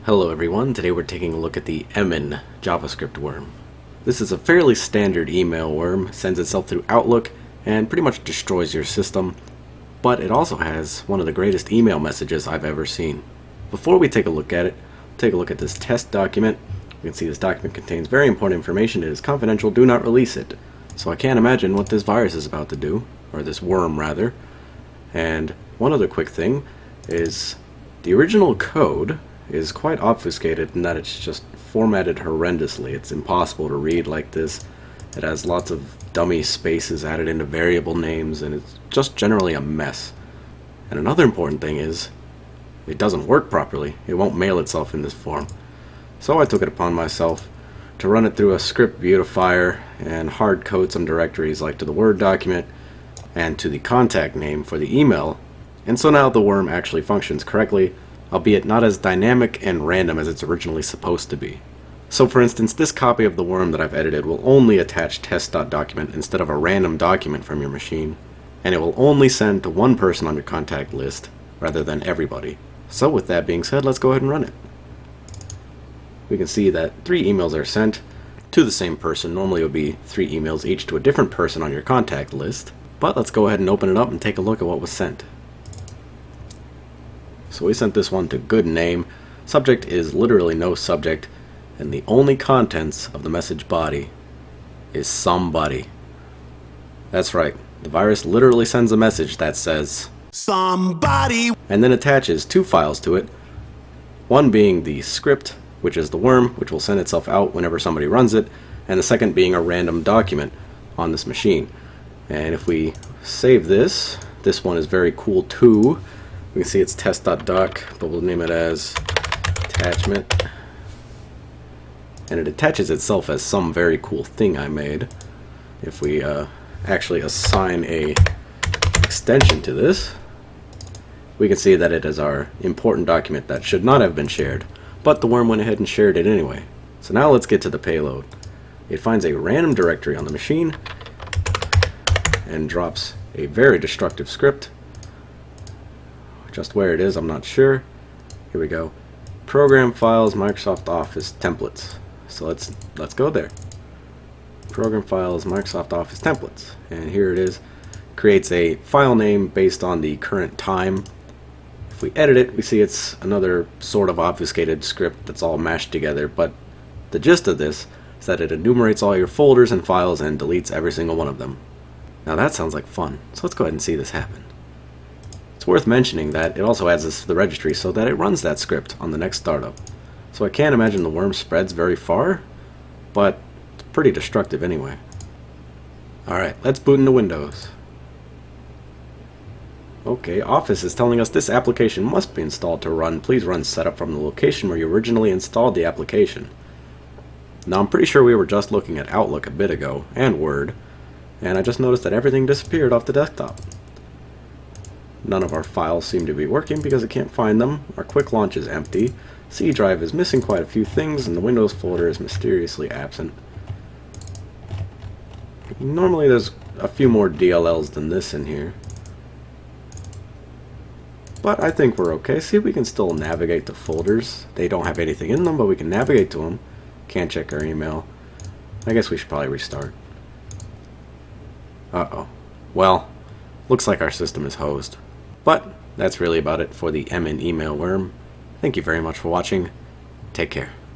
Hello everyone, today we're taking a look at the emin JavaScript worm. This is a fairly standard email worm, sends itself through Outlook, and pretty much destroys your system, but it also has one of the greatest email messages I've ever seen. Before we take a look at it, take a look at this test document. You can see this document contains very important information. It is confidential, do not release it. So I can't imagine what this virus is about to do, or this worm rather. And one other quick thing is the original code is quite obfuscated in that it's just formatted horrendously. It's impossible to read like this. It has lots of dummy spaces added into variable names, and it's just generally a mess. And another important thing is it doesn't work properly. It won't mail itself in this form. So I took it upon myself to run it through a script beautifier and hard code some directories like to the Word document and to the contact name for the email. And so now the worm actually functions correctly, albeit not as dynamic and random as it's originally supposed to be. So for instance, this copy of the worm that I've edited will only attach test.document instead of a random document from your machine, and it will only send to one person on your contact list rather than everybody. So with that being said, let's go ahead and run it. We can see that 3 emails are sent to the same person. Normally it would be 3 emails each to a different person on your contact list, but let's go ahead and open it up and take a look at what was sent. So we sent this one to good name. Subject is literally no subject, and the only contents of the message body is somebody. That's right, the virus literally sends a message that says somebody, and then attaches 2 files to it, one being the script, which is the worm, which will send itself out whenever somebody runs it, and the second being a random document on this machine. And if we save this one is very cool too. We can see it's test.doc, but we'll name it as attachment. And it attaches itself as some very cool thing I made. If we actually assign a extension to this, we can see that it is our important document that should not have been shared, but the worm went ahead and shared it anyway. So now let's get to the payload. It finds a random directory on the machine and drops a very destructive script. Just where it is, I'm not sure. Here we go. Program files, Microsoft Office templates. So let's go there. Program files, Microsoft Office templates. And here it is. Creates a file name based on the current time. If we edit it, we see it's another sort of obfuscated script that's all mashed together, but the gist of this is that it enumerates all your folders and files and deletes every single one of them. Now that sounds like fun, so let's go ahead and see this happen. It's worth mentioning that it also adds this to the registry so that it runs that script on the next startup. So I can't imagine the worm spreads very far, but it's pretty destructive anyway. Alright, let's boot into Windows. Okay, Office is telling us this application must be installed to run. Please run setup from the location where you originally installed the application. Now I'm pretty sure we were just looking at Outlook a bit ago, and Word, and I just noticed that everything disappeared off the desktop. None of our files seem to be working because it can't find them. Our quick launch is empty. C drive is missing quite a few things, and the Windows folder is mysteriously absent. Normally there's a few more DLLs than this in here, but I think we're okay. See, we can still navigate to folders. They don't have anything in them, but we can navigate to them. Can't check our email. I guess we should probably restart. Uh-oh. Well, looks like our system is hosed. But that's really about it for the emin email worm. Thank you very much for watching. Take care.